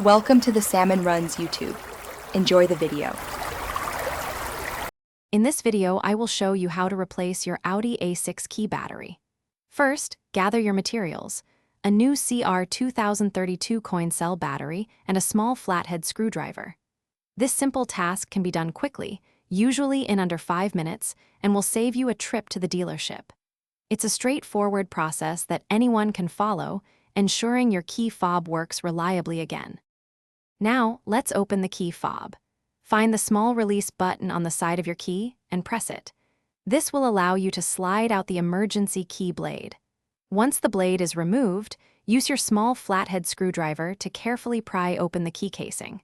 Welcome to the Salmon Runs YouTube. Enjoy the video. In this video, I will show you how to replace your Audi A6 key battery. First, gather your materials: a new CR2032 coin cell battery and a small flathead screwdriver. This simple task can be done quickly, usually in under 5 minutes, and will save you a trip to the dealership. It's a straightforward process that anyone can follow, ensuring your key fob works reliably again. Now, let's open the key fob. Find the small release button on the side of your key and press it. This will allow you to slide out the emergency key blade. Once the blade is removed, use your small flathead screwdriver to carefully pry open the key casing.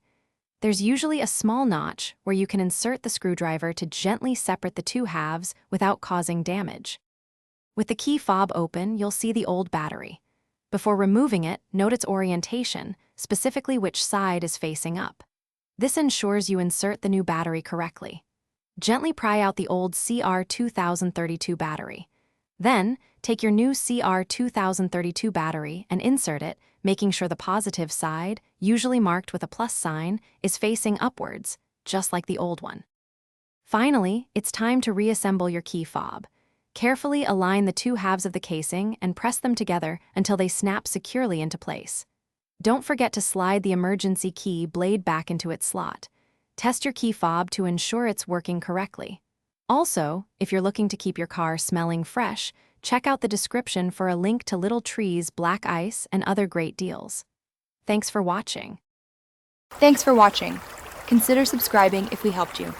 There's usually a small notch where you can insert the screwdriver to gently separate the two halves without causing damage. With the key fob open, you'll see the old battery. Before removing it, note its orientation, specifically which side is facing up. This ensures you insert the new battery correctly. Gently pry out the old CR2032 battery. Then, take your new CR2032 battery and insert it, making sure the positive side, usually marked with a plus sign, is facing upwards, just like the old one. Finally, it's time to reassemble your key fob. Carefully align the two halves of the casing and press them together until they snap securely into place. Don't forget to slide the emergency key blade back into its slot. Test your key fob to ensure it's working correctly. Also, if you're looking to keep your car smelling fresh, check out the description for a link to Little Tree's black ice and other great deals. Thanks for watching. Thanks for watching. Consider subscribing if we helped you.